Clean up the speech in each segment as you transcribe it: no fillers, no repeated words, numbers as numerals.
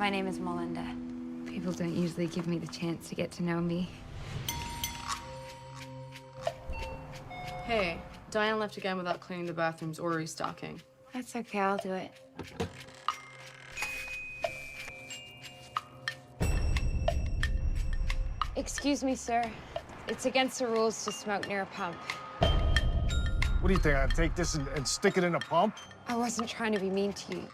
My name is Melinda. People don't usually give me the chance to get to know me. Hey, Diane left again without cleaning the bathrooms or restocking. That's okay, I'll do it. Excuse me, sir. It's against the rules to smoke near a pump. What do you think? I'd take this and stick it in a pump? I wasn't trying to be mean to you.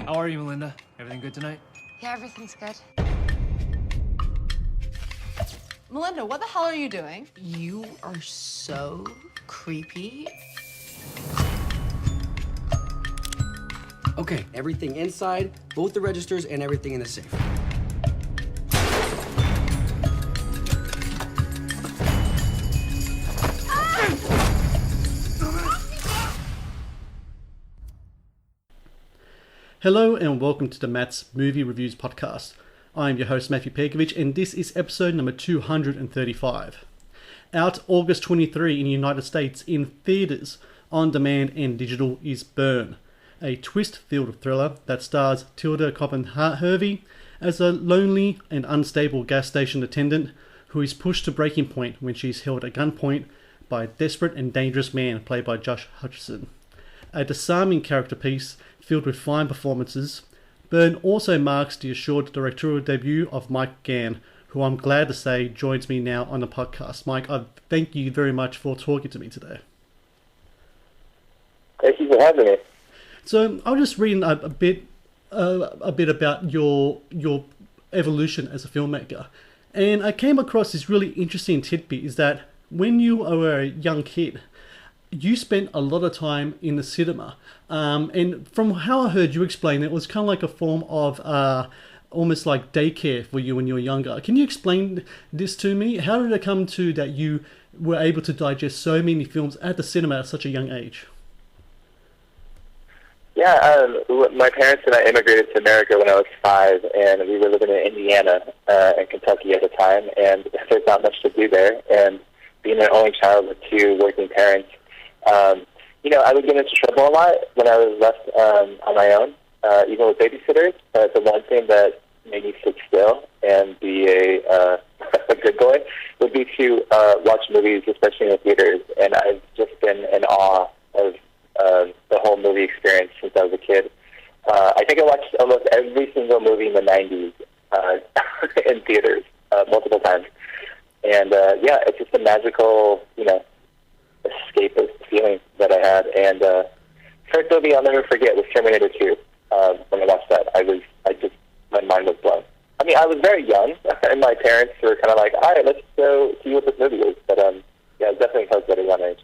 How are you, Melinda? Everything good tonight? Yeah, everything's good. Melinda, what the hell are you doing? You are so creepy. Okay, everything inside, both the registers and everything in the safe. Hello and welcome to the Matt's Movie Reviews podcast. I am your host Matthew Pejkovic and this is episode number 235. Out August 23 in the United States in theatres, on demand and digital is Burn, a twist-filled thriller that stars Tilda Cobham-Hervey as a lonely and unstable gas station attendant who is pushed to breaking point when she is held at gunpoint by a desperate and dangerous man played by Josh Hutcherson. A disarming character piece filled with fine performances, Burn also marks the assured directorial debut of Mike Gan, who I'm glad to say joins me now on the podcast. Mike, I thank you very much for talking to me today. Thank you for having me. So I was just reading a bit about your evolution as a filmmaker, and I came across this really interesting tidbit: is that when you were a young kid, you spent a lot of time in the cinema, and from how I heard you explain it, was kind of like a form of almost like daycare for you when you were younger. Can you explain this to me? How did it come to that you were able to digest so many films at the cinema at such a young age? Yeah, my parents and I immigrated to America when I was 5, and we were living in Indiana and Kentucky at the time, and there's not much to do there, and being an only child with 2 working parents, I would get into trouble a lot when I was left on my own, even with babysitters. But the one thing that made me sit still and be a good boy would be to watch movies, especially in the theaters. And I've just been in awe of the whole movie experience since I was a kid. I think I watched almost every single movie in the 90s in theaters multiple times. And, it's just a magical, escapist feeling that I had. And first movie I'll never forget was Terminator 2. When I watched that, my mind was blown. I mean, I was very young, and my parents were kind of like, all right, let's go see what this movie is. But it definitely helped at a young age.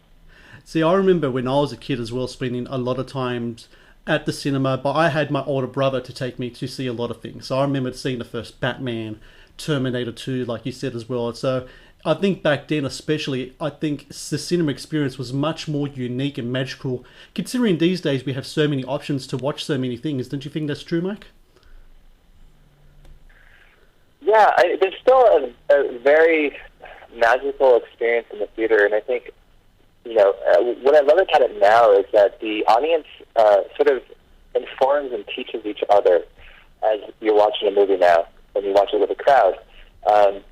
See, I remember when I was a kid as well, spending a lot of times at the cinema, but I had my older brother to take me to see a lot of things. So I remember seeing the first Batman, Terminator 2, like you said as well. So I think back then especially, I think the cinema experience was much more unique and magical, considering these days we have so many options to watch so many things. Don't you think that's true, Mike? Yeah, there's still a very magical experience in the theater, and I think, what I love about it now is that the audience sort of informs and teaches each other as you're watching a movie now, when you watch it with a crowd.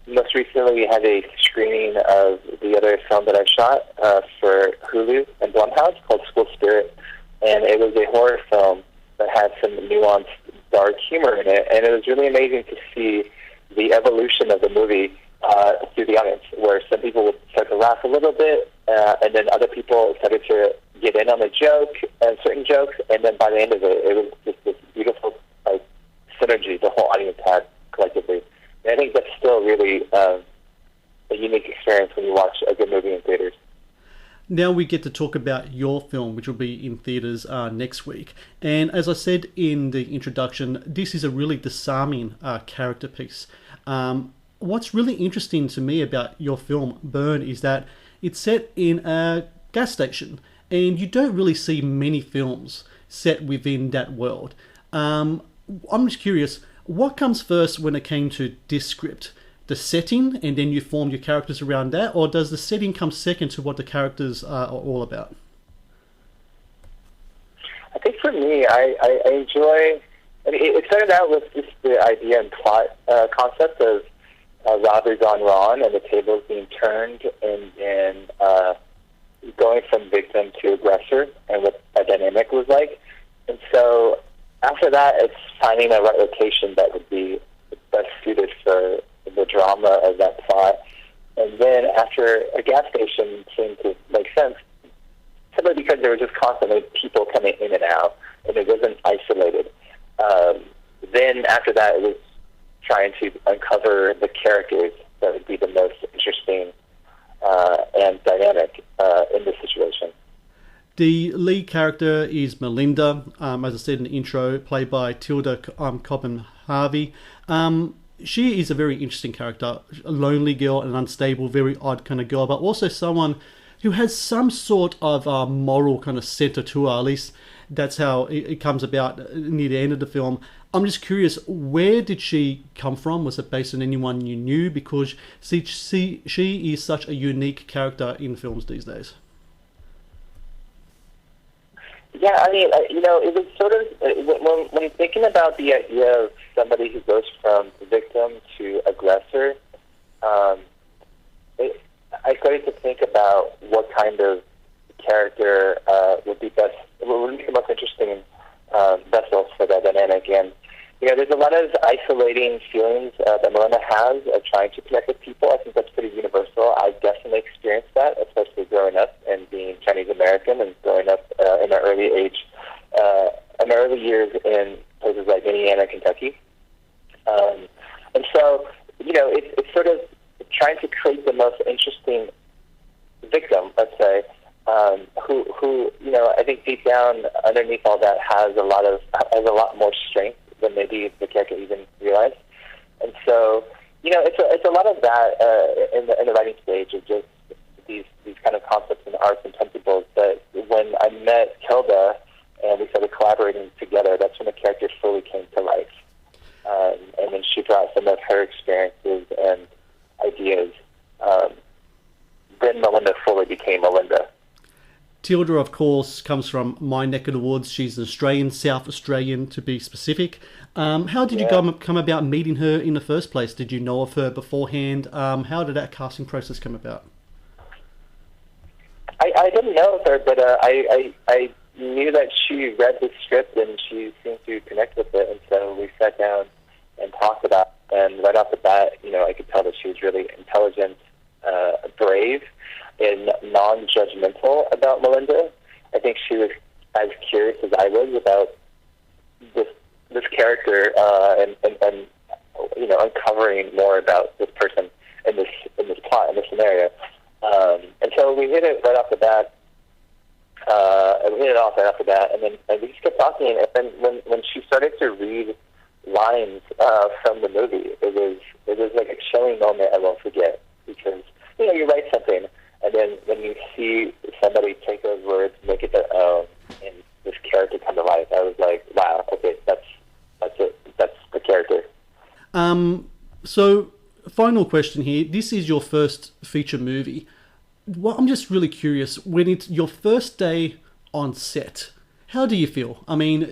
Most recently, we had a screening of the other film that I shot for Hulu and Blumhouse called School Spirit, and it was a horror film that had some nuanced, dark humor in it, and it was really amazing to see the evolution of the movie through the audience, where some people would start to laugh a little bit, and then other people started to get in on the joke and certain jokes, and then by the end of it, it was just this beautiful synergy the whole audience had collectively. And I think that's still really a unique experience when you watch a good movie in theaters. Now we get to talk about your film, which will be in theatres next week. And as I said in the introduction, this is a really disarming character piece. What's really interesting to me about your film, Burn, is that it's set in a gas station, and you don't really see many films set within that world. I'm just curious, what comes first when it came to this script? The setting, and then you form your characters around that, or does the setting come second to what the characters are all about? I think for for me, I enjoy. I mean, it started out with just the idea and plot concept of robbery gone wrong and the tables being turned, and then going from victim to aggressor, and what that dynamic was like. And so after that, it's finding a right location that would be best suited for the drama of that plot. And then after a gas station seemed to make sense, simply because there were just constantly people coming in and out, and it wasn't isolated. Then after that, it was trying to uncover the characters that would be the most interesting and dynamic in this situation. The lead character is Melinda, as I said in the intro, played by Tilda Cobham-Hervey. She is a very interesting character, a lonely girl, an unstable, very odd kind of girl, but also someone who has some sort of moral kind of center to her. At least that's how it comes about near the end of the film. I'm just curious, where did she come from? Was it based on anyone you knew? Because she is such a unique character in films these days. Yeah, I mean, it was sort of, when thinking about the idea of somebody who goes from victim to aggressor, I started to think about what kind of character would be best, what would be the most interesting vessels for that dynamic. And, there's a lot of isolating feelings that Melinda has of trying to connect with people. I think that's pretty universal. I definitely experienced that, especially growing up and being Chinese American and growing up in my early years in places like Indiana, Kentucky. And so, it's sort of trying to create the most interesting victim, let's say, who I think deep down underneath all that has a lot more strength than maybe the character even realized. And so, it's a lot of that in the writing stage of just these kind of concepts and arts and principles. That when I met Tilda and we started collaborating together, that's when the character fully came to life. And then she brought some of her experiences and ideas. Then Melinda fully became Melinda. Tilda, of course, comes from my neck of the woods. She's an Australian, South Australian to be specific. How did you come about meeting her in the first place? Did you know of her beforehand? How did that casting process come about? I didn't know of her, but I knew that she read the script and she seemed to connect with it. And so we sat down and talked about it. And right off the bat, I could tell that she was really intelligent, brave, and non-judgmental about Melinda. I think she was as curious as I was about this character and uncovering more about this person in this plot, in this scenario. And so we hit it right off the bat. And then we just kept talking. And then when she started to read lines from the movie, it was like a chilling moment I won't forget, because you write something, and then when you see somebody take those words, make it their own, and this character come to life, I was like, wow, okay, that's it. That's the character. So, final question here. This is your first feature movie. Well, I'm just really curious, when it's your first day on set, how do you feel? I mean,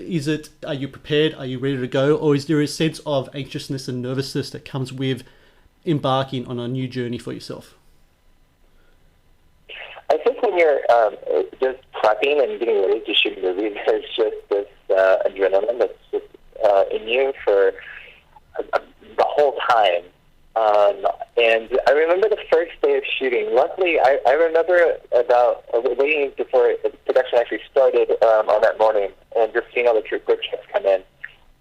are you prepared? Are you ready to go? Or is there a sense of anxiousness and nervousness that comes with embarking on a new journey for yourself? I think when you're just prepping and getting ready to shoot a movie, there's just this adrenaline that's just in you for the whole time. And I remember the first day of shooting. Luckily, I remember about waiting before production actually started on that morning, and just seeing all the group checks come in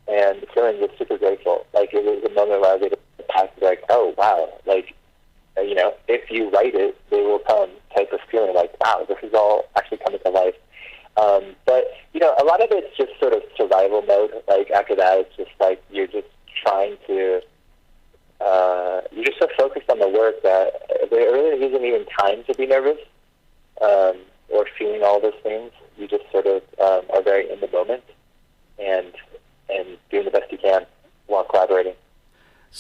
and feeling just super grateful. Like, it was a moment where I was able to pass, like, oh, wow, like, if you write it, they will come type of feeling, like, wow, this is all actually coming to life. But, a lot of it's just sort of survival mode. Like, after that, it's just like you're just trying to, you're just so focused on the work that there really isn't even time to be nervous or feeling all those things. You just sort of are very in the moment and doing the best you can while collaborating.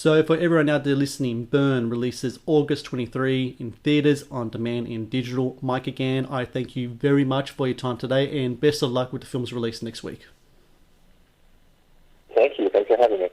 So for everyone out there listening, Burn releases August 23 in theatres, on demand and digital. Mike Gan, I thank you very much for your time today, and best of luck with the film's release next week. Thank you. Thanks for having me.